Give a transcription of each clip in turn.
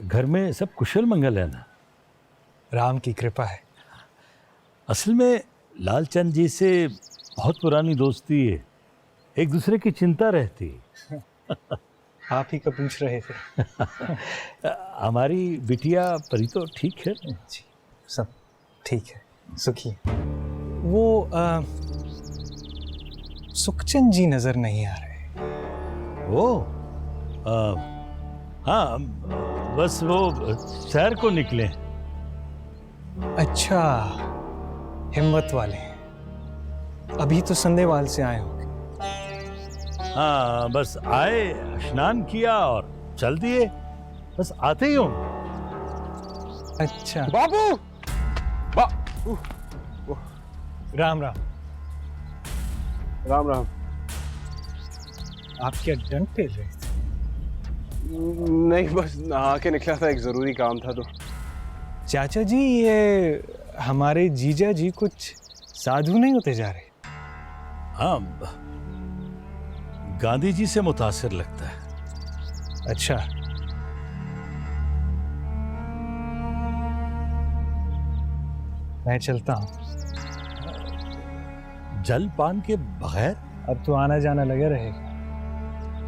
घर में सब कुशल मंगल है ना? राम की कृपा है। असल में लालचंद जी से बहुत पुरानी दोस्ती है, एक दूसरे की चिंता रहती है। आप ही का पूछ रहे थे। हमारी बिटिया परी तो ठीक है? जी सब ठीक है, सुखी है। वो सुखचंद जी नजर नहीं आ रहे। वो हाँ, बस वो शहर को निकले। अच्छा, हिम्मत वाले हैं। अभी तो संदेवाल से आए होंगे। हाँ, बस आए, स्नान किया और चल दिए, बस आते ही हो। अच्छा बाबू राम राम। राम राम। आप क्या डंड पेल रहे थे? नहीं, बस नहा के निकला था, एक जरूरी काम था तो। चाचा जी, ये हमारे जीजा जी कुछ साधु नहीं होते जा रहे? हाँ, गांधी जी से मुतासिर लगता है। अच्छा, मैं चलता हूँ। जल पान के बगैर? अब तो आना जाना लगा रहेगा।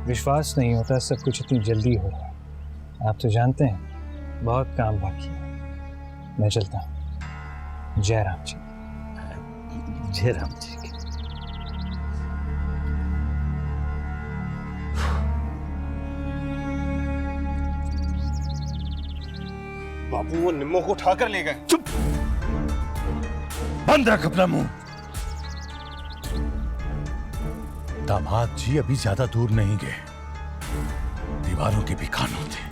विश्वास नहीं होता सब कुछ इतनी जल्दी हो रहा है। आप तो जानते हैं बहुत काम बाकी है। मैं चलता हूँ। जय राम जी। जय राम जी की। बाबू वो निम्मो को उठाकर ले गए। चुप, बंद रख अपना मुंह। दामाद जी अभी ज्यादा दूर नहीं गए, दीवारों के भी कानून थे।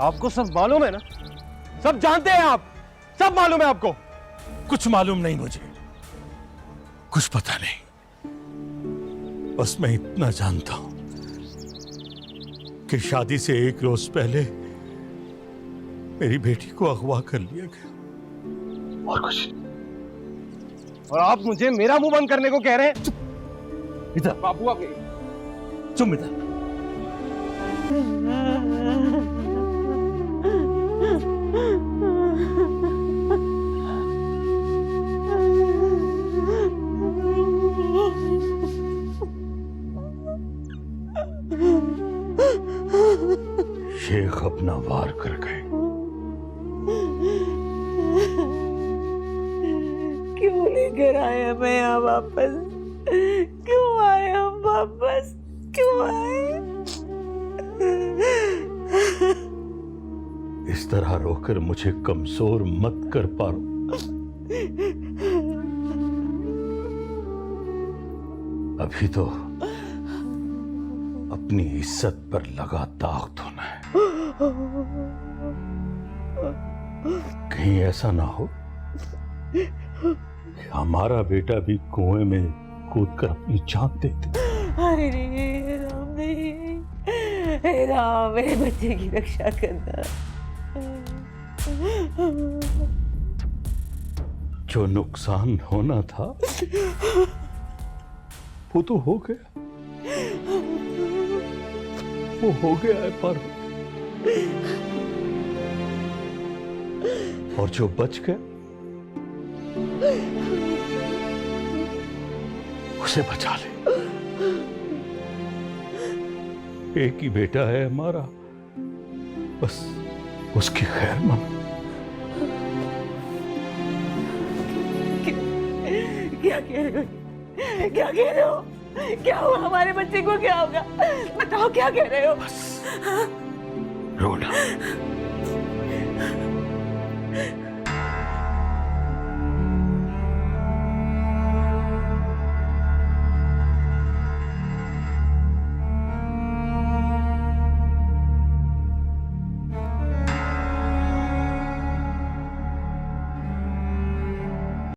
आपको सब मालूम है ना? सब जानते हैं आप, सब मालूम है आपको। कुछ मालूम नहीं मुझे, कुछ पता नहीं। बस मैं इतना जानता हूं कि शादी से एक रोज पहले मेरी बेटी को अगवा कर लिया गया, और कुछ। और आप मुझे मेरा मुंह बंद करने को कह रहे हैं? इधर बाबू आप चुप, इधर। शेख अपना वार कर गए। क्यों लेकर आए हमें यहाँ वापस? क्यों आए हम वापस? क्यों आए? इस तरह रोकर मुझे कमजोर मत कर पारो। अभी तो अपनी इज्जत पर लगा दाग धोना है। कहीं ऐसा ना हो कि हमारा बेटा भी कुएं में कूदकर अपनी जान दे दे। अरे नहीं राम, नहीं। हे राम, मेरे बच्चे की रक्षा करना। जो नुकसान होना था वो तो हो गया, वो हो गया है पर, और जो बच गया उसे बचा ले। एक ही बेटा है हमारा, बस उसकी खैर मन। क्या कह रहे हो? क्या कह रहे हो? क्या हुआ? हमारे बच्चे को क्या होगा? बताओ, क्या कह रहे हो? रोना